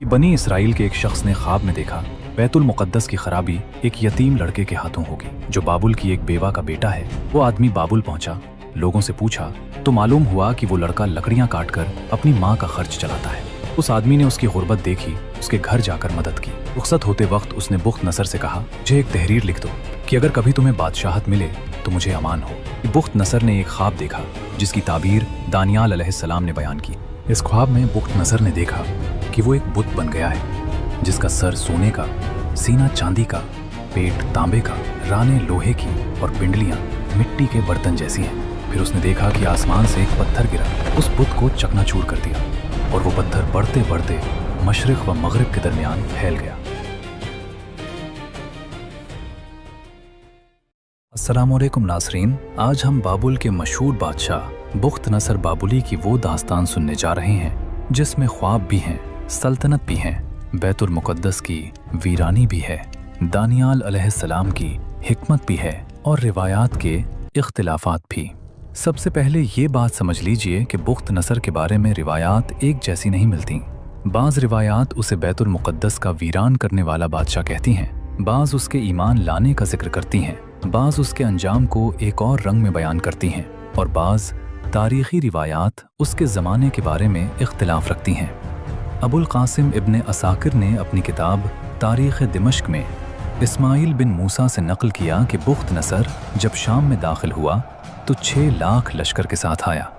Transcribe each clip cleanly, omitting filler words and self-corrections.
बनी इसराइल के एक शख्स ने ख्वाब में देखा बैतुल मुक़द्दस की खराबी एक यतीम लड़के के हाथों होगी जो बाबुल की एक बेवा का बेटा है। वो आदमी बाबुल पहुंचा, लोगों से पूछा तो मालूम हुआ कि वो लड़का लकड़ियां काटकर अपनी माँ का खर्च चलाता है। उस आदमी ने उसकी गुर्बत देखी, उसके घर जाकर मदद की। रुखसत होते वक्त उसने बुख्त नसर से कहा, मुझे एक तहरीर लिख दो कि अगर कभी तुम्हें बादशाहत मिले तो मुझे अमान हो। बुख्त नसर ने एक ख्वाब देखा जिसकी ताबीर दानियाल अलैहिस्सलाम ने बयान की। इस ख्वाब में बुख्त नसर ने देखा कि वो एक बुत बन गया है जिसका सर सोने का, सीना चांदी का, पेट तांबे का, रानें लोहे की और पिंडलियां मिट्टी के बर्तन जैसी हैं। फिर उसने देखा कि आसमान से एक पत्थर गिरा, उस बुत को चकनाचूर कर दिया और वो पत्थर बढ़ते बढ़ते मशरिक व मगरिब के दरमियान फैल गया। अस्सलामुअलैकुम नाज़रीन, आज हम बाबुल के मशहूर बादशाह बुख्त नसर बाबुली की वो दास्तान सुनने जा रहे हैं जिसमें ख्वाब भी हैं, सल्तनत भी हैं, बैतुल मुक़द्दस की वीरानी भी है, दानियाल अलैहिस्सलाम की हिकमत भी है और रिवायात के इख्तिलाफात भी। सबसे पहले ये बात समझ लीजिए कि बुख्त नसर के बारे में रिवायात एक जैसी नहीं मिलती। बाज़ रिवायात उसे बैतुल मुक़द्दस का वीरान करने वाला बादशाह कहती हैं, बाज़ उसके ईमान लाने का जिक्र करती हैं, बाज़ उसके अंजाम को एक और रंग में बयान करती हैं और बाज़ तारीख़ी रिवायात उसके ज़माने के बारे में इख्तिलाफ रखती हैं। अबुल क़ासिम इब्न असाकिर ने अपनी किताब तारीख़ दिमश्क में इस्माइल बिन मूसा से नक़ल किया कि बुख्त नसर जब शाम में दाखिल हुआ तो 6 लाख लश्कर के साथ आया।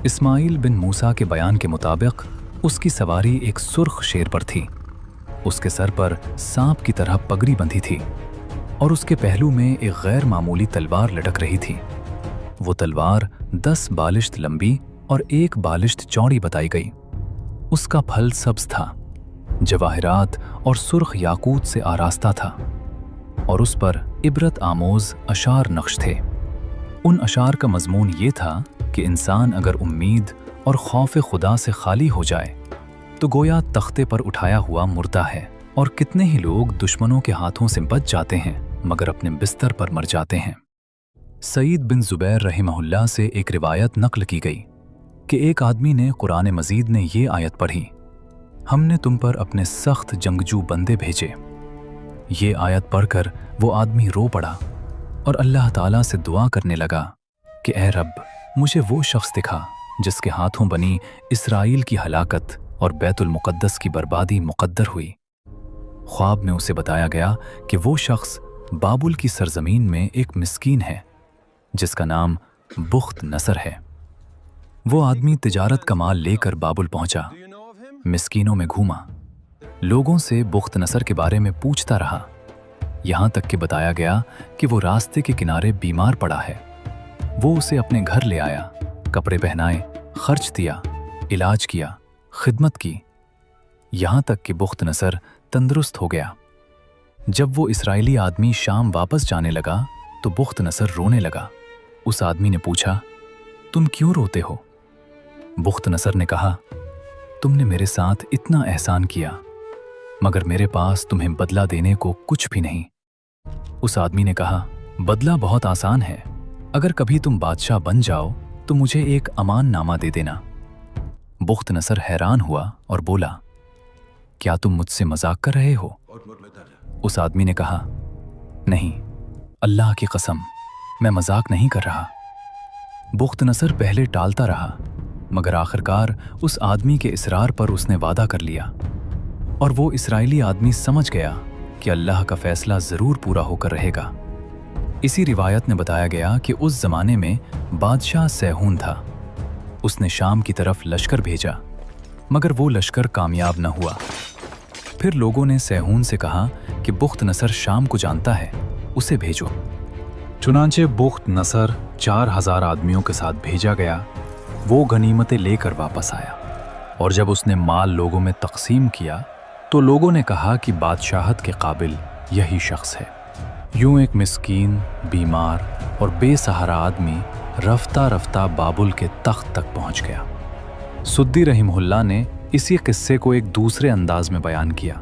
इस्माइल बिन मूसा के बयान के मुताबिक उसकी सवारी एक सुर्ख शेर पर थी, उसके सर पर सांप की तरह पगड़ी बंधी थी और उसके पहलू में एक गैर मामूली तलवार लटक रही थी। वो तलवार 10 बालिश्त लंबी और 1 बालिश्त चौड़ी बताई गई। उसका फल सब्ज था, जवाहिरात और सुर्ख याकूत से आरास्ता था और उस पर इबरत आमोज अशार नक्श थे। उन अशार का मजमून ये था कि इंसान अगर उम्मीद और खौफ खुदा से खाली हो जाए तो गोया तख्ते पर उठाया हुआ मुर्दा है, और कितने ही लोग दुश्मनों के हाथों से बच जाते हैं मगर अपने बिस्तर पर मर जाते हैं। सईद बिन जुबैर रहमहुल्लाह से एक रिवायत नक़ल की गई कि एक आदमी ने कुरान मजीद ने ये आयत पढ़ी, हमने तुम पर अपने सख्त जंगजू बंदे भेजे। ये आयत पढ़कर वो आदमी रो पड़ा और अल्लाह ताला से दुआ करने लगा कि ए रब, मुझे वो शख्स दिखा जिसके हाथों बनी इसराइल की हलाकत और बैतुल मुक़द्दस की बर्बादी मुक़द्दर हुई। ख्वाब में उसे बताया गया कि वो शख्स बाबुल की सरजमीन में एक मिस्कीन है जिसका नाम बुख्त नसर है। वो आदमी तिजारत का माल लेकर बाबुल पहुंचा, मिस्कीनों में घूमा, लोगों से बुख्त नसर के बारे में पूछता रहा, यहाँ तक कि बताया गया कि वो रास्ते के किनारे बीमार पड़ा है। वो उसे अपने घर ले आया, कपड़े पहनाए, खर्च दिया, इलाज किया, खिदमत की, यहाँ तक कि बुख्त नसर तंदुरुस्त हो गया। जब वो इसराइली आदमी शाम वापस जाने लगा तो बुख्त नसर रोने लगा। उस आदमी ने पूछा, तुम क्यों रोते हो? बुख्त नसर ने कहा, तुमने मेरे साथ इतना एहसान किया मगर मेरे पास तुम्हें बदला देने को कुछ भी नहीं। उस आदमी ने कहा, बदला बहुत आसान है, अगर कभी तुम बादशाह बन जाओ तो मुझे एक अमान नामा दे देना। बुख्त नसर हैरान हुआ और बोला, क्या तुम मुझसे मजाक कर रहे हो? उस आदमी ने कहा, नहीं, अल्लाह की कसम, मैं मजाक नहीं कर रहा। बुख्त नसर पहले टालता रहा मगर आखिरकार उस आदमी के इसरार पर उसने वादा कर लिया और वो इसराइली आदमी समझ गया कि अल्लाह का फैसला ज़रूर पूरा होकर रहेगा। इसी रिवायत ने बताया गया कि उस ज़माने में बादशाह सैहून था। उसने शाम की तरफ लश्कर भेजा मगर वो लश्कर कामयाब न हुआ। फिर लोगों ने सैहून से कहा कि बुख्त नसर शाम को जानता है, उसे भेजो। चुनांचे बुख्त नसर 4000 आदमियों के साथ भेजा गया। वो गनीमतें लेकर वापस आया और जब उसने माल लोगों में तकसीम किया तो लोगों ने कहा कि बादशाहत के काबिल यही शख्स है। यूं एक मिस्कीन, बीमार और बेसहारा आदमी रफ्ता रफ्ता बाबुल के तख्त तक पहुंच गया। सुद्दी रहीमहुल्लाह ने इसी किस्से को एक दूसरे अंदाज में बयान किया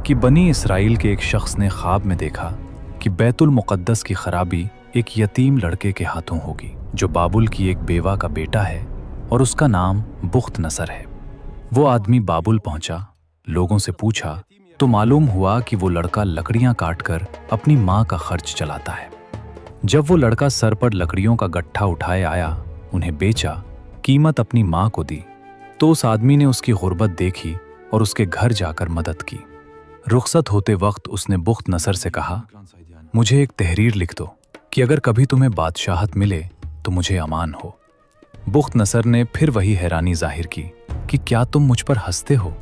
कि बनी इसराइल के एक शख्स ने ख्वाब में देखा कि बैतुल मुक़द्दस की खराबी एक यतीम लड़के के हाथों होगी जो बाबुल की एक बेवा का बेटा है और उसका नाम बुख्त नसर है। वो आदमी बाबुल पहुंचा, लोगों से पूछा तो मालूम हुआ कि वो लड़का लकड़ियां काटकर अपनी माँ का खर्च चलाता है। जब वो लड़का सर पर लकड़ियों का गट्ठा उठाए आया, उन्हें बेचा, कीमत अपनी माँ को दी, तो उस आदमी ने उसकी गुर्बत देखी और उसके घर जाकर मदद की। रुखसत होते वक्त उसने बुख्त नसर से कहा, मुझे एक तहरीर लिख दो कि अगर कभी तुम्हें बादशाहत मिले तो मुझे अमान हो। बुख्त नसर ने फिर वही हैरानी जाहिर की कि क्या तुम मुझ पर हंसते हो,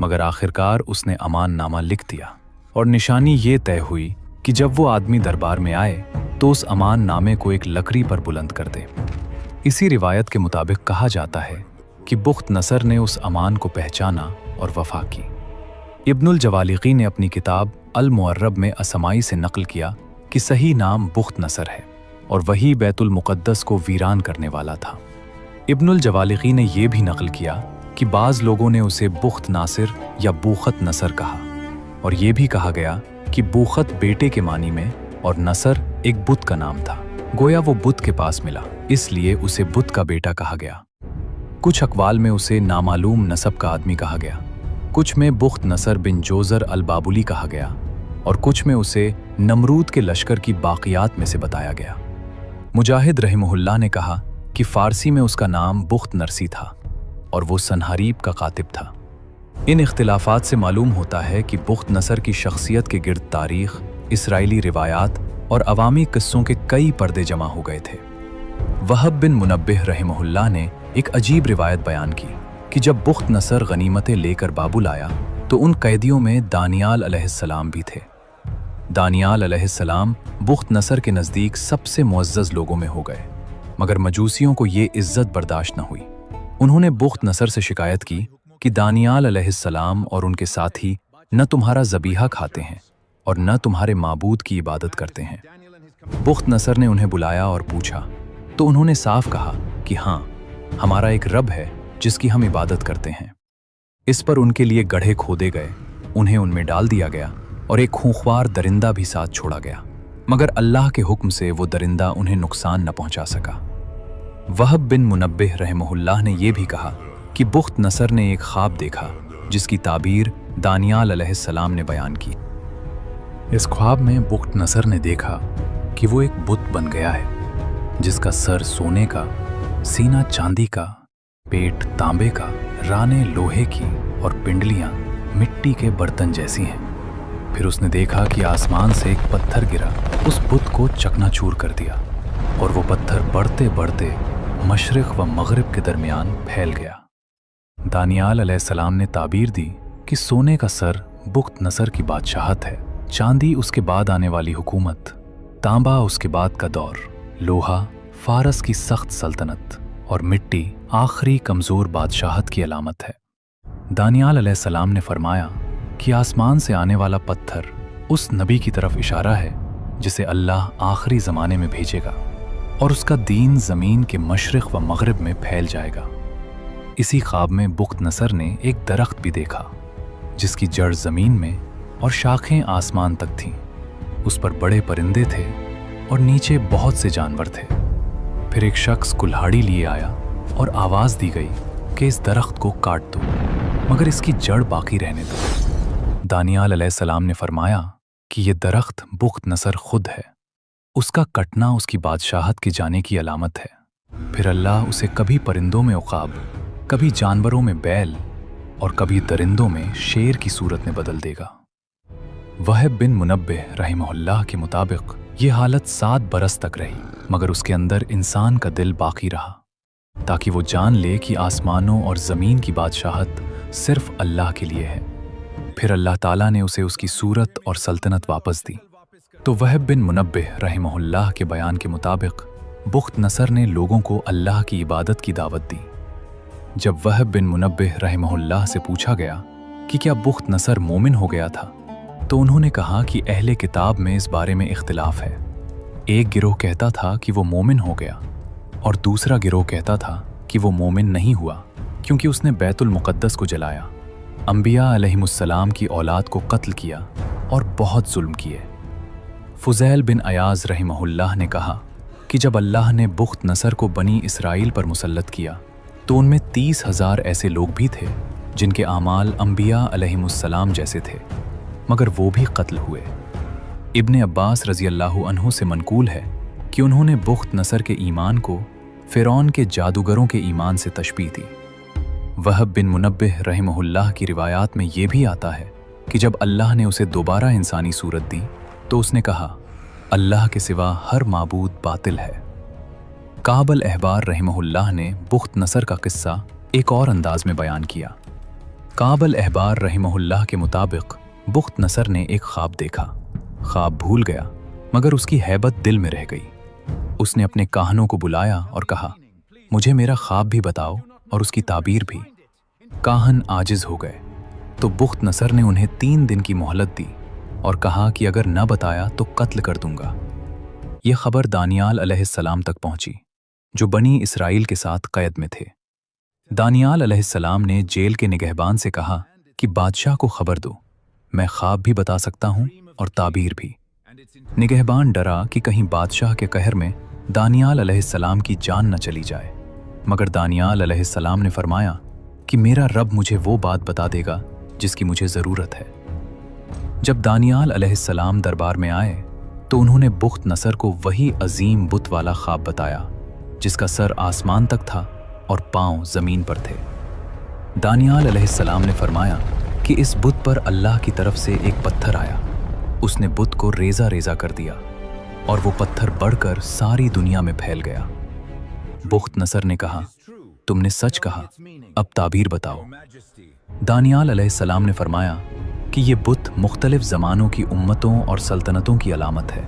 मगर आखिरकार उसने अमान नामा लिख दिया और निशानी ये तय हुई कि जब वो आदमी दरबार में आए तो उस अमान नामे को एक लकड़ी पर बुलंद कर दे। इसी रिवायत के मुताबिक कहा जाता है कि बुख्त नसर ने उस अमान को पहचाना और वफा की। इब्नुल जवालिकी ने अपनी किताब अल मुअर्रब में असमाई से नकल किया कि सही नाम बुख्त नसर है और वही बैतुल मुक़द्दस को वीरान करने वाला था। इब्नुल जवालिकी ने यह भी नकल किया कि बाज़ लोगों ने उसे बुख्त नासिर या बूखत नसर कहा, और यह भी कहा गया कि बूखत बेटे के मानी में और नसर एक बुत का नाम था। गोया वो बुत के पास मिला, इसलिए उसे बुत का बेटा कहा गया। कुछ अक़वाल में उसे नामालूम नसब का आदमी कहा गया, कुछ में बुख्त नसर बिन जोज़र अल बाबुली कहा गया और कुछ में उसे नमरूद के लश्कर की बाक़ियात में से बताया गया। मुजाहिद रहमहुल्लाह ने कहा कि फ़ारसी में उसका नाम बुख्त नरसी था और वो सनहरीब का कातिब था। इन इख्तिलाफ़ात से मालूम होता है कि बुख्त नसर की शख्सियत के गिर्द तारीख़, इसराइली रिवायात और अवामी किस्सों के कई पर्दे जमा हो गए थे। वहब बिन मुनब्बिह रहमहुल्लाह ने एक अजीब रिवायत बयान की कि जब बुख्त नसर गनीमतें लेकर बाबुल आया तो उन कैदियों में दानियाल अलैहिस्सलाम भी थे। दानियाल अलैहिस्सलाम बुख्त नसर के नज़दीक सबसे मुअज़्ज़ज़ लोगों में हो गए, मगर मजूसियों को ये इज्जत बर्दाश्त न हुई। उन्होंने बुख्त नसर से शिकायत की कि दानियाल अलैहिस्सलाम और उनके साथी न तुम्हारा ज़बीहा खाते हैं और न तुम्हारे माबूद की इबादत करते हैं। बुख्त नसर ने उन्हें बुलाया और पूछा तो उन्होंने साफ कहा कि हाँ, हमारा एक रब है जिसकी हम इबादत करते हैं। इस पर उनके लिए गड्ढे खोदे गए, उन्हें उनमें डाल दिया गया और एक खूंखार दरिंदा भी साथ छोड़ा गया, मगर अल्लाह के हुक्म से वो दरिंदा उन्हें नुकसान न पहुंचा सका। वहब बिन मुनब्बिह रहमहुल्लाह ने यह भी कहा कि बुख्त नसर ने एक ख्वाब देखा जिसकी ताबीर दानियाल अलैहिस्सलाम ने बयान की। इस ख्वाब में बुख्त नसर ने देखा कि वो एक बुत बन गया है जिसका सर सोने का, सीना चांदी का, पेट तांबे का, रानें लोहे की और पिंडलियां मिट्टी के बर्तन जैसी हैं। फिर उसने देखा कि आसमान से एक पत्थर गिरा, उस बुत को चकनाचूर कर दिया और वो पत्थर बढ़ते बढ़ते मशरिक़ व मग़रिब के दरमियान फैल गया। दानियाल अलैहिस्सलाम ने ताबीर दी कि सोने का सर बुख्त नसर की बादशाहत है, चांदी उसके बाद आने वाली हुकूमत, तांबा उसके बाद का दौर, लोहा फारस की सख्त सल्तनत और मिट्टी आखिरी कमज़ोर बादशाहत की अलामत है। दानियाल अलैहिस्सलाम ने फरमाया कि आसमान से आने वाला पत्थर उस नबी की तरफ इशारा है जिसे अल्लाह आखिरी ज़माने में भेजेगा और उसका दीन ज़मीन के मशरिक़ व मग़रिब में फैल जाएगा। इसी ख्वाब में बुख्त नसर ने एक दरख्त भी देखा जिसकी जड़ ज़मीन में और शाखें आसमान तक थीं। उस पर बड़े परिंदे थे और नीचे बहुत से जानवर थे। फिर एक शख्स कुल्हाड़ी लिए आया और आवाज़ दी गई कि इस दरख्त को काट दो, मगर इसकी जड़ बाकी रहने दो। दानियाल अलैहिस्सलाम ने फरमाया कि ये दरख्त बुख्त नसर खुद है, उसका कटना उसकी बादशाहत के जाने की अलामत है। फिर अल्लाह उसे कभी परिंदों में उक़ाब, कभी जानवरों में बैल और कभी दरिंदों में शेर की सूरत में बदल देगा। वहब बिन मुनब्बिह रहमहुल्लाह के मुताबिक ये हालत 7 बरस तक रही, मगर उसके अंदर इंसान का दिल बाकी रहा ताकि वो जान ले कि आसमानों और ज़मीन की बादशाहत सिर्फ अल्लाह के लिए है। फिर अल्लाह ताला ने उसे उसकी सूरत और सल्तनत वापस दी। तो वहब बिन मुनब्बिह रहमहुल्लाह के बयान के मुताबिक बुख्त नसर ने लोगों को अल्लाह की इबादत की दावत दी। जब वहब बिन मुनब्बिह रहमहुल्लाह से पूछा गया कि क्या बुख्त नसर मोमिन हो गया था, तो उन्होंने कहा कि अहले किताब में इस बारे में इख्तिलाफ है। एक गिरोह कहता था कि वो मोमिन हो गया और दूसरा गिरोह कहता था कि वो मोमिन नहीं हुआ क्योंकि उसने बैतुल मुक़द्दस को जलाया, अंबिया अलैहिमुस्सलाम की औलाद को कत्ल किया और बहुत जुल्म किए। फुज़ैल बिन अयाज़ रहमहुल्लाह ने कहा कि जब अल्लाह ने बुख्त नसर को बनी इसराइल पर मुसल्लत किया तो उनमें 30,000 ऐसे लोग भी थे जिन के आमाल अंबिया अलैहिमुस्सलाम जैसे थे, मगर वो भी कत्ल हुए। इब्ने अब्बास रज़ी अल्लाहु अन्हु से मनकूल है कि उन्होंने बुख्त नसर के ईमान को फ़िरौन के जादूगरों के ईमान से तशबीह दी। वहब बिन मुनब्बिह रहमहुल्लाह की रिवायात में ये भी आता है कि जब अल्लाह ने उसे दोबारा इंसानी सूरत दी तो उसने कहा, अल्लाह के सिवा हर माबूद बातिल है। काब अल-अहबार रहमहुल्लाह ने बुख्त नसर का किस्सा एक और अंदाज में बयान किया। काब अल-अहबार रहमहुल्लाह के मुताबिक बुख्त नसर ने एक ख्वाब देखा। ख्वाब भूल गया मगर उसकी हैबत दिल में रह गई। उसने अपने काहनों को बुलाया और कहा, मुझे मेरा ख्वाब भी बताओ और उसकी ताबीर भी। काहन आजिज हो गए तो बुख्त नसर ने उन्हें 3 दिन की मोहलत दी और कहा कि अगर न बताया तो कत्ल कर दूंगा। यह खबर दानियाल अलैहिस्सलाम तक पहुंची, जो बनी इसराइल के साथ कैद में थे। दानियाल अलैहिस्सलाम ने जेल के निगहबान से कहा कि बादशाह को खबर दो, मैं ख्वाब भी बता सकता हूं और ताबीर भी। निगहबान डरा कि कहीं बादशाह के कहर में दानियाल अलैहिस्सलाम की जान न चली जाए, मगर दानियाल अलैहिस्सलाम ने फरमाया कि मेरा रब मुझे वो बात बता देगा जिसकी मुझे ज़रूरत है। जब दानियाल अलैहिस्सलाम दरबार में आए तो उन्होंने बुख्त नसर को वही अजीम बुत वाला ख्वाब बताया जिसका सर आसमान तक था और पांव ज़मीन पर थे। दानियाल अलैहिस्सलाम ने फरमाया कि इस बुत पर अल्लाह की तरफ से एक पत्थर आया। उसने बुत को रेजा रेजा कर दिया और वो पत्थर बढ़कर सारी दुनिया में फैल गया। बुख्त नसर ने कहा, तुमने सच कहा, अब ताबीर बताओ। दानियाल अलैहिस्सलाम ने फरमाया कि ये बुत मुख्तलिफ ज़मानों की उम्मतों और सल्तनतों की अलामत है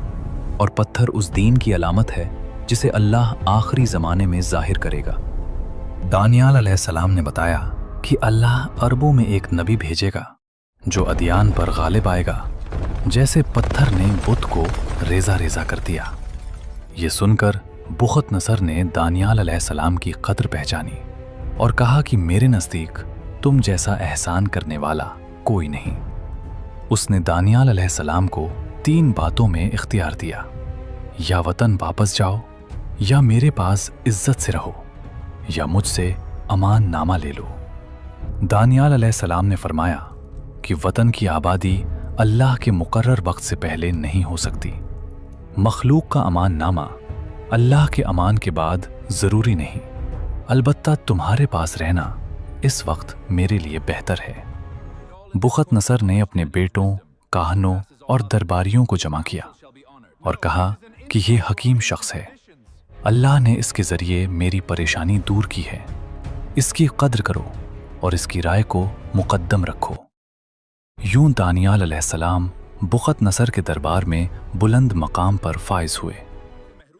और पत्थर उस दीन की अलामत है जिसे अल्लाह आखिरी ज़माने में ज़ाहिर करेगा। दानियाल अलैहिस्सलाम ने बताया कि अल्लाह अरबों में एक नबी भेजेगा जो अदियान पर गालिब आएगा, जैसे पत्थर ने बुत को रेजा रेजा कर दिया। ये सुनकर बुख्त नसर ने दानियाल अलैहिस्सलाम की कद्र पहचानी और कहा कि मेरे नज़दीक तुम जैसा एहसान करने वाला कोई नहीं। उसने दानियाल अलैहिस्सलाम को 3 बातों में इख्तियार दिया, या वतन वापस जाओ, या मेरे पास इज्जत से रहो, या मुझसे अमान नामा ले लो। दानियाल अलैहिस्सलाम ने फरमाया कि वतन की आबादी अल्लाह के मुकर्रर वक्त से पहले नहीं हो सकती। मखलूक का अमान नामा अल्लाह के अमान के बाद ज़रूरी नहीं, अलबत्ता तुम्हारे पास रहना इस वक्त मेरे लिए बेहतर है। बुख्त नसर ने अपने बेटों, काहनों और दरबारियों को जमा किया और कहा कि ये हकीम शख्स है, अल्लाह ने इसके ज़रिए मेरी परेशानी दूर की है। इसकी कद्र करो और इसकी राय को मुकद्दम रखो। यूं दानियाल अलैहिस्सलाम बुख्त नसर के दरबार में बुलंद मकाम पर फाइज हुए,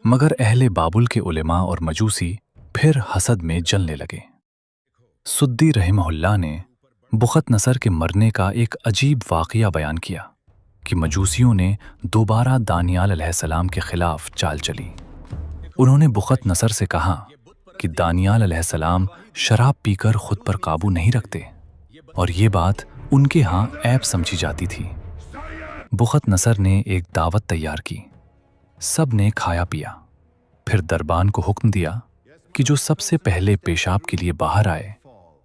मगर अहले बाबुल के उलेमा और मजूसी फिर हसद में जलने लगे। सुद्दी रहमहुल्लाह ने बुख्त नसर के मरने का एक अजीब वाक़या बयान किया कि मजूसियों ने दोबारा दानियाल अलैहिस्सलाम के खिलाफ चाल चली। उन्होंने बुख्त नसर से कहा कि दानियाल अलैहिस्सलाम शराब पीकर खुद पर काबू नहीं रखते और ये बात उनके यहाँ ऐब समझी जाती थी। बुख्त नसर ने एक दावत तैयार की, सब ने खाया पिया, फिर दरबान को हुक्म दिया कि जो सबसे पहले पेशाब के लिए बाहर आए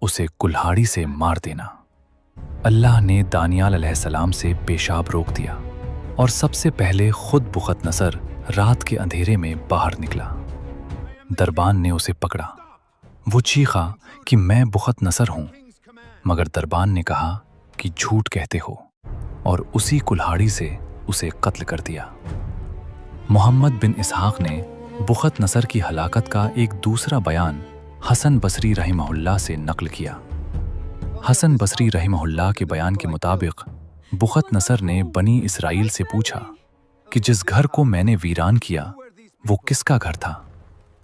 उसे कुल्हाड़ी से मार देना। अल्लाह ने दानियाल अलैहिस्सलाम से पेशाब रोक दिया और सबसे पहले खुद बुख्त नसर रात के अंधेरे में बाहर निकला। दरबान ने उसे पकड़ा। वो चीखा कि मैं बुख्त नसर हूं, मगर दरबान ने कहा कि झूठ कहते हो और उसी कुल्हाड़ी से उसे कत्ल कर दिया। मोहम्मद बिन इसहाक ने बुख्त नसर की हलाकत का एक दूसरा बयान हसन बसरी रहमहुल्लाह से नकल किया। हसन बसरी रहमहुल्लाह के बयान के मुताबिक बुख्त नसर ने बनी इसराइल से पूछा कि जिस घर को मैंने वीरान किया वो किसका घर था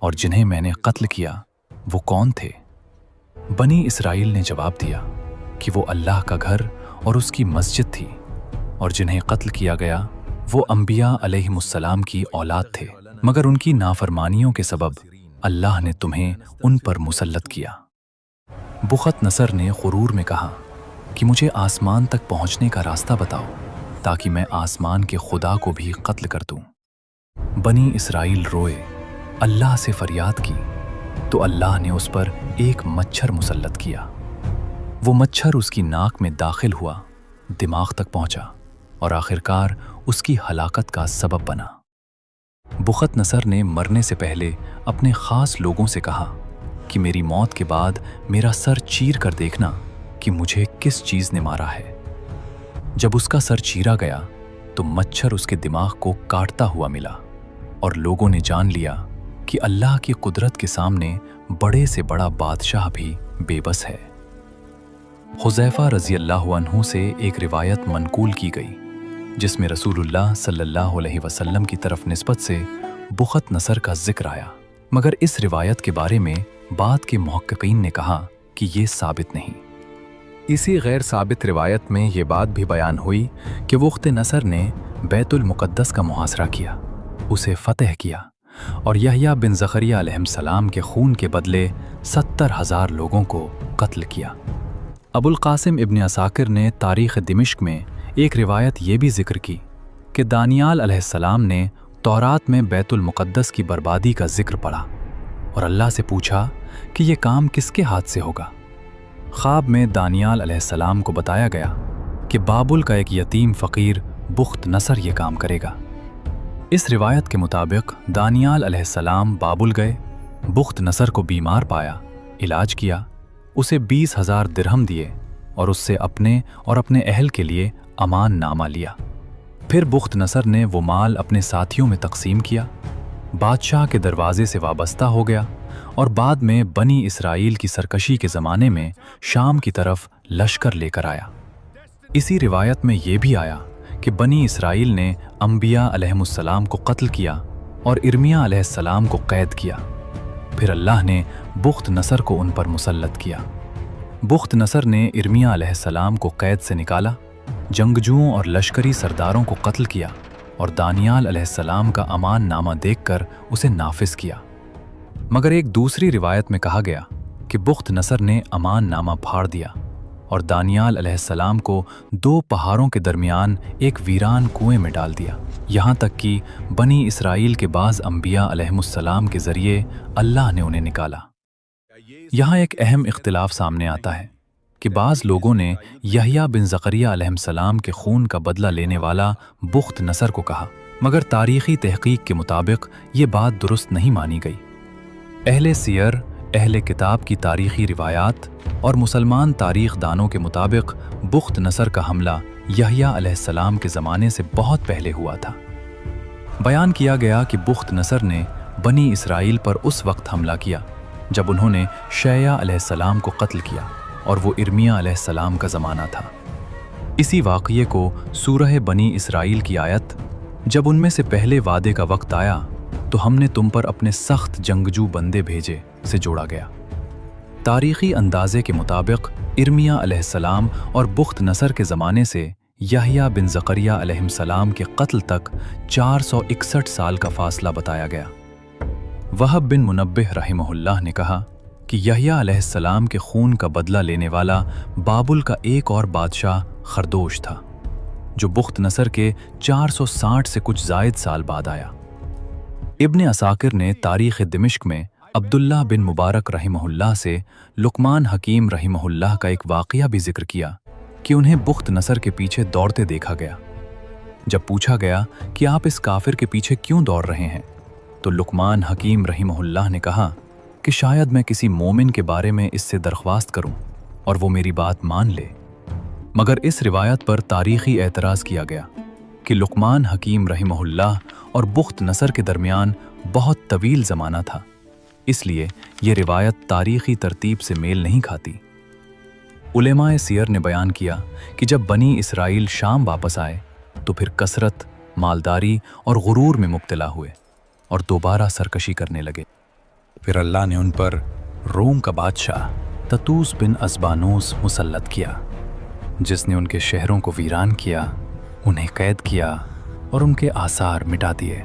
और जिन्हें मैंने कत्ल किया वो कौन थे। बनी इसराइल ने जवाब दिया कि वो अल्लाह का घर और उसकी मस्जिद थी, और जिन्हें कत्ल किया गया वो अंबिया अलैहिमुस्सलाम की औलाद थे, मगर उनकी नाफरमानियों के सबब अल्लाह ने तुम्हें उन पर मुसल्लत किया। बुख्त नसर ने गुरूर में कहा कि मुझे आसमान तक पहुंचने का रास्ता बताओ ताकि मैं आसमान के खुदा को भी कत्ल कर दूं। बनी इसराइल रोए, अल्लाह से फरियाद की तो अल्लाह ने उस पर एक मच्छर मुसल्लत किया। वो मच्छर उसकी नाक में दाखिल हुआ, दिमाग तक पहुंचा और आखिरकार उसकी हलाकत का सबब बना। बुख्त नसर ने मरने से पहले अपने ख़ास लोगों से कहा कि मेरी मौत के बाद मेरा सर चीर कर देखना कि मुझे किस चीज़ ने मारा है। जब उसका सर चीरा गया तो मच्छर उसके दिमाग को काटता हुआ मिला और लोगों ने जान लिया कि अल्लाह की कुदरत के सामने बड़े से बड़ा बादशाह भी बेबस है। हुज़ैफा रज़ी अल्लाहु अन्हु से एक रिवायत मनकूल की गई जिसमें रसूलुल्लाह सल्लल्लाहु अलैहि वसल्लम की तरफ निस्बत से बुख्त नसर का जिक्र आया, मगर इस रिवायत के बारे में बाद के मुहक्किकीन ने कहा कि ये साबित नहीं। इसी गैर साबित रिवायत में ये बात भी बयान हुई कि बुख्त नसर ने बैतुल मुक़द्दस का मुहासरा किया, उसे फ़तह किया और यहया बिन ज़करिया अलैहिस्सलाम के खून के बदले 70,000 लोगों को कत्ल किया। अबुल कासिम इब्न असाकिर ने तारीख़ दिमिश्क में एक रिवायत ये भी जिक्र की कि दानियाल अलैहिस्सलाम ने तौरात में बैतुल मुक़द्दस की बर्बादी का जिक्र पढ़ा और अल्लाह से पूछा कि ये काम किसके हाथ से होगा। ख्वाब में दानियाल अलैहिस्सलाम को बताया गया कि बाबुल का एक यतीम फ़कीर बुख्त नसर ये काम करेगा। इस रिवायत के मुताबिक दानियाल अलैहिस्सलाम बाबुल गए, बुख्त नसर को बीमार पाया, इलाज किया, उसे 20,000 दिरहम दिए और उससे अपने और अपने अहल के लिए अमान नामा लिया। फिर बुख्त नसर ने वो माल अपने साथियों में तकसीम किया, बादशाह के दरवाजे से वाबस्ता हो गया और बाद में बनी इसराइल की सरकशी के ज़माने में शाम की तरफ लश्कर लेकर आया। इसी रिवायत में ये भी आया कि बनी इसराइल ने अंबिया अलैहिमुस्सलाम को कत्ल किया और इर्मिया अलैहिस्सलाम को कैद किया। फिर अल्लाह ने बुख्त नसर को उन पर मुसल्लत किया। बुख्त नसर ने इर्मिया अलैहिस्सलाम को कैद से निकाला, जंगजुओं और लश्करी सरदारों को कत्ल किया और दानियाल अलैहिस्सलाम का अमान नामा देखकर उसे नाफिज किया। मगर एक दूसरी रिवायत में कहा गया कि बुख्त नसर ने अमान नामा फाड़ दिया और दानियाल अलैहिस्सलाम को 2 पहाड़ों के दरमियान एक वीरान कुएं में डाल दिया, यहाँ तक कि बनी इसराइल के बाज़ अंबिया अलैहिमुस्सलाम के ज़रिए अल्लाह ने उन्हें निकाला। यहाँ एक अहम इख्तिलाफ सामने आता है कि बाज़ लोगों ने यहया बिन ज़करिया अलैहिस्सलाम के खून का बदला लेने वाला बुख्त नसर को कहा, मगर तारीख़ी तहक़ीक़ के मुताबिक ये बात दुरुस्त नहीं मानी गई। अहले सियर, अहले किताब की तारीख़ी रिवायात और मुसलमान तारीख़ दानों के मुताबिक बुख्त नसर का हमला यहया अलैहिस्सलाम के ज़माने से बहुत पहले हुआ था। बयान किया गया कि बुख्त नसर ने बनी इसराइल पर उस वक्त हमला किया जब उन्होंने शैया अलैहिस्सलाम को कत्ल किया और वो इर्मिया अलैहिस्सलाम का ज़माना था। इसी वाक़ये को सूरह बनी इसराइल की आयत जब उनमें से पहले वादे का वक्त आया तो हमने तुम पर अपने सख्त जंगजू बंदे भेजे से जोड़ा गया। तारीख़ी अंदाज़े के मुताबिक इर्मिया अलैहिस्सलाम और बुख्त नसर के ज़माने से यहया बिन ज़करिया अलैहिस्सलाम के कत्ल तक 461 साल का फासला बताया गया। वहब बिन मुनब्बिह रहमहुल्लाह ने कहा कि यहया अलैहिस्सलाम के खून का बदला लेने वाला बाबुल का एक और बादशाह खरदोश था जो बुख्त नसर के 460 से कुछ ज़ायद साल बाद आया। इब्न असाकिर ने तारीख़ दिमिश्क में अब्दुल्लाह बिन मुबारक रहमहुल्लाह से लुकमान हकीम रहमहुल्लाह का एक वाक़या भी जिक्र किया कि उन्हें बुख्त नसर के पीछे दौड़ते देखा गया। जब पूछा गया कि आप इस काफिर के पीछे क्यों दौड़ रहे हैं, तो लुकमान हकीम रहमहुल्लाह ने कहा कि शायद मैं किसी मोमिन के बारे में इससे दरख्वास्त करूं और वो मेरी बात मान ले। मगर इस रिवायत पर तारीख़ी एतराज़ किया गया कि लुकमान हकीम रहमहुल्लाह और बुख्त नसर के दरमियान बहुत तवील ज़माना था, इसलिए ये रिवायत तारीख़ी तरतीब से मेल नहीं खाती। उलेमाए सियर ने बयान किया कि जब बनी इसराइल शाम वापस आए तो फिर कसरत, मालदारी और गुरूर में मुब्तला हुए और दोबारा सरकशी करने लगे। फिर अल्लाह ने उन पर रोम का बादशाह ततूस बिन अस्बानूस मुसल्लत किया, जिसने उनके शहरों को वीरान किया, उन्हें कैद किया और उनके आसार मिटा दिए।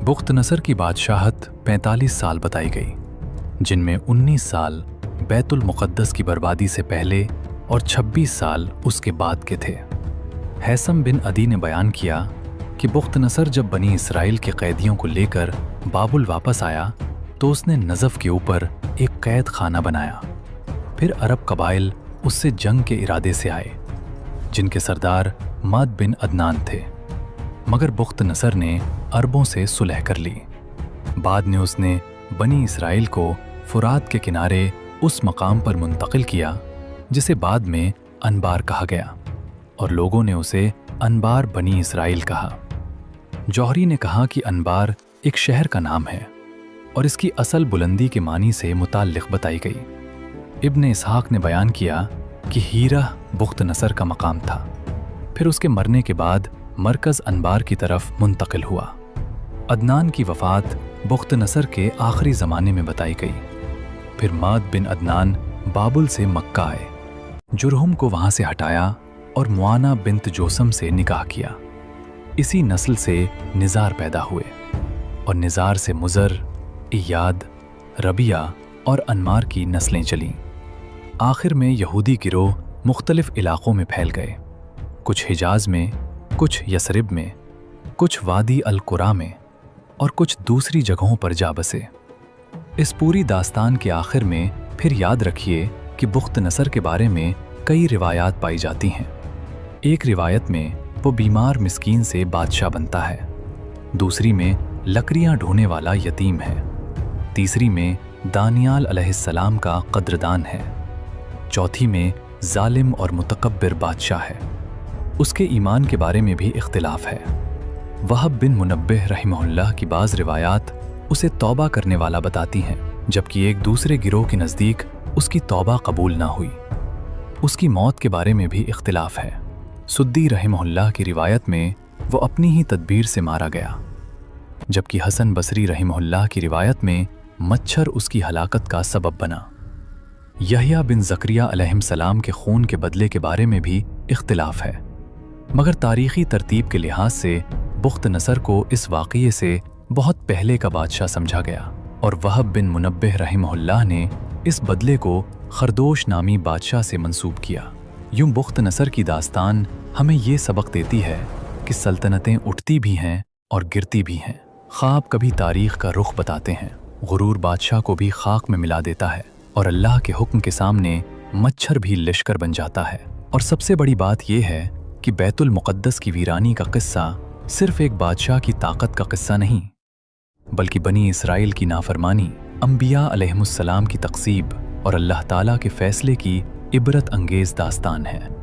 बुख्त नसर की बादशाहत 45 साल बताई गई, जिनमें 19 साल बैतुल मुक़द्दस की बर्बादी से पहले और 26 साल उसके बाद के थे। हैसम बिन अदी ने बयान किया कि बुख्त नसर जब बनी इसराइल के कैदियों को लेकर बाबुल वापस आया तो उसने नजफ के ऊपर एक कैद खाना बनाया। फिर अरब कबाइल उससे जंग के इरादे से आए, जिनके सरदार माद बिन अदनान थे। मगर बुख्त नसर ने अरबों से सुलह कर ली। बाद में उसने बनी इसराइल को फुरात के किनारे उस मकाम पर मुंतकिल किया जिसे बाद में अनबार कहा गया, और लोगों ने उसे अनबार बनी इसराइल कहा। जौहरी ने कहा कि अनबार एक शहर का नाम है और इसकी असल बुलंदी के मानी से मुताल्लिक़ बताई गई। इब्न इसहाक ने बयान किया कि हीरा बुख्त नसर का मकाम था, फिर उसके मरने के बाद मरकज़ अनबार की तरफ मुंतकिल हुआ। अदनान की वफ़ात बुख्त नसर के आखिरी ज़माने में बताई गई। फिर माद बिन अदनान बाबुल से मक्का आए, जुरहुम को वहाँ से हटाया और मुआना बिन्त जोसम से निकाह किया। इसी नस्ल से निज़ार पैदा हुए और निज़ार से मुज़र, इयाद, रबिया और अनमार की नस्लें चलीं। आखिर में यहूदी गिरोह मुख्तलिफ इलाक़ों में फैल गए, कुछ हिजाज में, कुछ यसरिब में, कुछ वादी अल कुरा में और कुछ दूसरी जगहों पर जा बसे। इस पूरी दास्तान के आखिर में फिर याद रखिए कि बुख्त नसर के बारे में कई रिवायात पाई जाती हैं। एक रिवायत में वो बीमार मिस्कीन से बादशाह बनता है, दूसरी में लकड़ियां ढोने वाला यतीम है, तीसरी में दानियाल अलैहिस्सलाम का कद्रदान है, चौथी में जालिम और मुतकब्बिर बादशाह है। उसके ईमान के बारे में भी इख्तिलाफ है। वहब बिन मुनब्बिह रहमहुल्लाह की बाज़ रिवायात उसे तौबा करने वाला बताती हैं, जबकि एक दूसरे गिरोह के नज़दीक उसकी तौबा कबूल ना हुई। उसकी मौत के बारे में भी इख्तिलाफ है। सुद्दी रहमहुल्लाह की रिवायत में वो अपनी ही तदबीर से मारा गया, जबकि हसन बसरी रहमहुल्लाह की रिवायत में मच्छर उसकी हलाकत का सबब बना। यहया बिन ज़करिया अलैहिस्सलाम के खून के बदले के बारे में भी इख्तिलाफ है, मगर तारीख़ी तरतीब के लिहाज से बुख्त नसर को इस वाक़ये से बहुत पहले का बादशाह समझा गया और वहब बिन मुनब्बिह रहमहुल्लाह ने इस बदले को खरदोश नामी बादशाह से मंसूब किया। यूं बुख्त नसर की दास्तान हमें ये सबक देती है कि सल्तनतें उठती भी हैं और गिरती भी हैं। ख्वाब कभी तारीख़ का रुख बताते हैं, गुरूर बादशाह को भी खाक में मिला देता है और अल्लाह के हुक्म के सामने मच्छर भी लश्कर बन जाता है। और सबसे बड़ी बात यह है कि बैतुल मुक़द्दस की वीरानी का किस्सा सिर्फ एक बादशाह की ताकत का किस्सा नहीं, बल्कि बनी इसराइल की नाफरमानी, अंबिया अलैहिमुस्सलाम की तक़सीब और अल्लाह ताला के फ़ैसले की इबरत अंगेज़ दास्तान है।